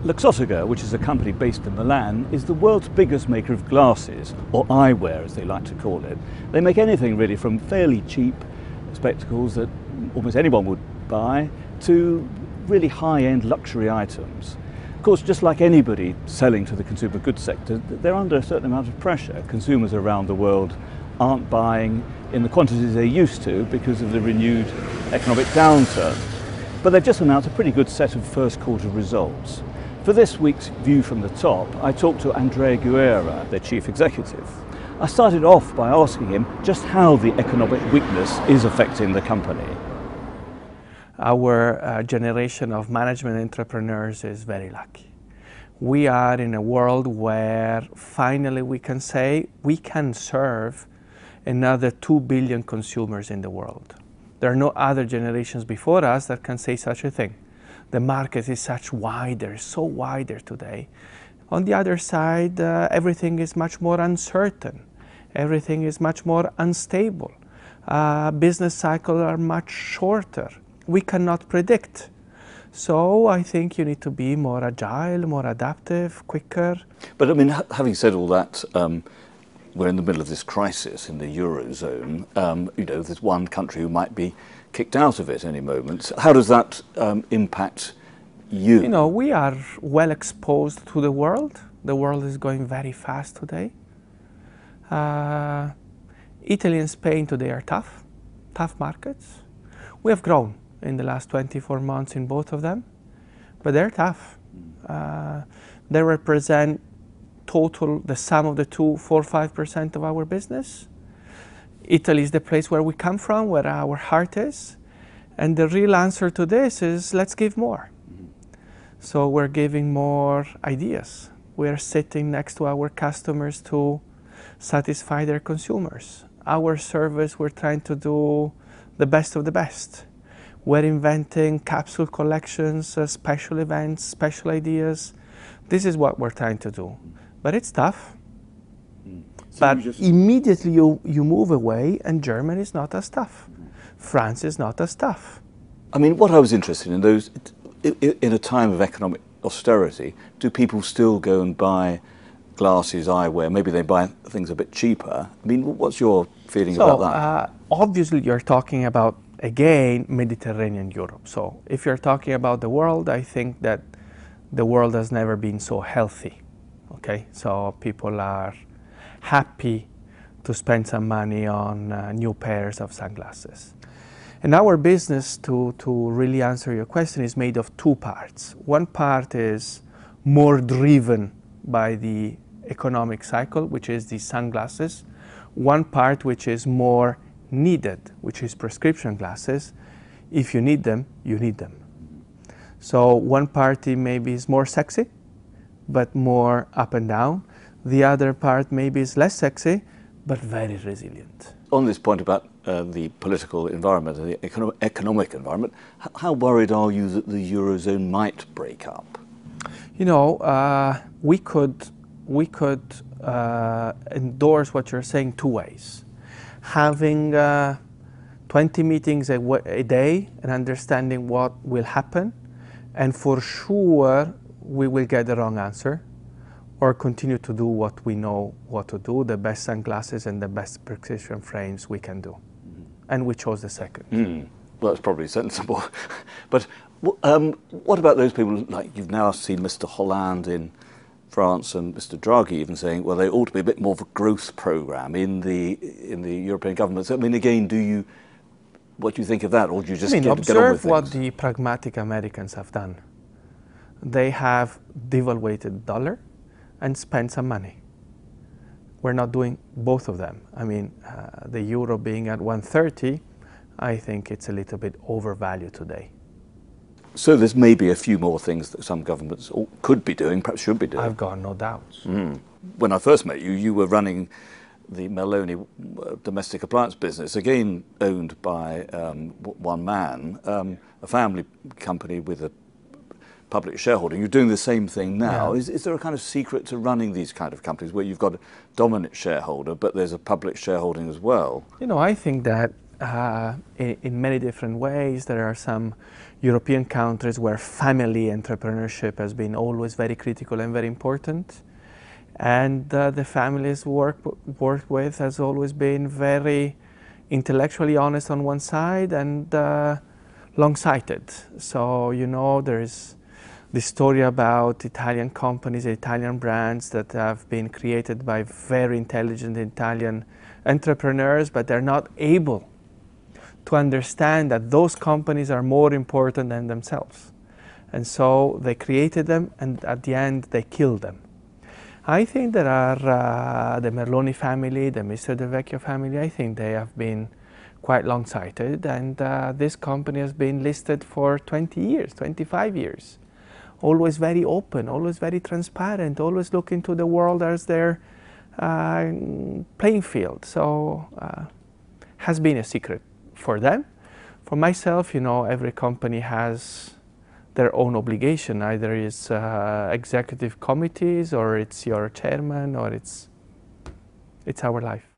Luxottica, which is a company based in Milan, is the world's biggest maker of glasses, or eyewear as they like to call it. They make anything really from fairly cheap spectacles that almost anyone would buy to really high-end luxury items. Of course, just like anybody selling to the consumer goods sector, they're under a certain amount of pressure. Consumers around the world aren't buying in the quantities they used to because of the renewed economic downturn. But they've just announced a pretty good set of first quarter results. For this week's View from the Top, I talked to Andrea Guerra, their chief executive. I started off by asking him just how the economic weakness is affecting the company. Our generation of management entrepreneurs is very lucky. We are in a world where finally we can say we can serve another 2 billion consumers in the world. There are no other generations before us that can say such a thing. The market is so wider today. On the other side, everything is much more uncertain. Everything is much more unstable. Business cycles are much shorter. We cannot predict. So I think you need to be more agile, more adaptive, quicker. But I mean, having said all that, we're in the middle of this crisis in the Eurozone. There's one country who might be kicked out of it any moment. How does that impact you? You know, we are well exposed to the world. The world is going very fast today. Italy and Spain today are tough markets. We have grown in the last 24 months in both of them, but they're tough. They represent the sum of the two, 4-5% of our business. Italy is the place where we come from, where our heart is. And the real answer to this is let's give more. So we're giving more ideas. We're sitting next to our customers to satisfy their consumers. Our service, we're trying to do the best of the best. We're inventing capsule collections, special events, special ideas. This is what we're trying to do. But it's tough. But immediately you move away and Germany is not as tough. France is not as tough. I mean, what I was interested in, in a time of economic austerity, do people still go and buy glasses, eyewear? Maybe they buy things a bit cheaper. I mean, what's your feeling about that? Obviously, you're talking about, again, Mediterranean Europe. So if you're talking about the world, I think that the world has never been so healthy. Okay, so people are happy to spend some money on new pairs of sunglasses. And our business, to really answer your question, is made of two parts. One part is more driven by the economic cycle, which is the sunglasses. One part which is more needed, which is prescription glasses. If you need them, you need them. So one party maybe is more sexy, but more up and down. The other part maybe is less sexy, but very resilient. On this point about the political environment and the economic environment, how worried are you that the Eurozone might break up? You know, we could endorse what you're saying two ways. Having 20 meetings a day and understanding what will happen, and for sure we will get the wrong answer, or continue to do what we know what to do, the best sunglasses and the best prescription frames we can do. And we chose the second. Well, that's probably sensible. But what about those people, like you've now seen Mr. Hollande in France and Mr. Draghi even saying, well, there ought to be a bit more of a growth programme in the European governments. I mean, again, what do you think of that, or do you just get on with things? Observe what the pragmatic Americans have done. They have devaluated the dollar and spent some money. We're not doing both of them. I mean, the euro being at 130, I think it's a little bit overvalued today. So there's maybe a few more things that some governments could be doing, perhaps should be doing. I've got no doubts. When I first met you, you were running the Melloni domestic appliance business, again owned by one man, a family company with a public shareholding. You're doing the same thing now. Yeah. Is there a kind of secret to running these kind of companies where you've got a dominant shareholder, but there's a public shareholding as well? You know, I think that in many different ways. There are some European countries where family entrepreneurship has been always very critical and very important. And the families worked with has always been very intellectually honest on one side and long-sighted. So, you know, there's this story about Italian companies, Italian brands that have been created by very intelligent Italian entrepreneurs, but they're not able to understand that those companies are more important than themselves. And so they created them, and at the end they killed them. I think there are the Merloni family, the Mr. Del Vecchio family. I think they have been quite long-sighted, and this company has been listed for 20 years, 25 years. Always very open, always very transparent, always looking to the world as their playing field. So has been a secret for them. For myself, you know, every company has their own obligation. Either it's executive committees, or it's your chairman, or it's our life.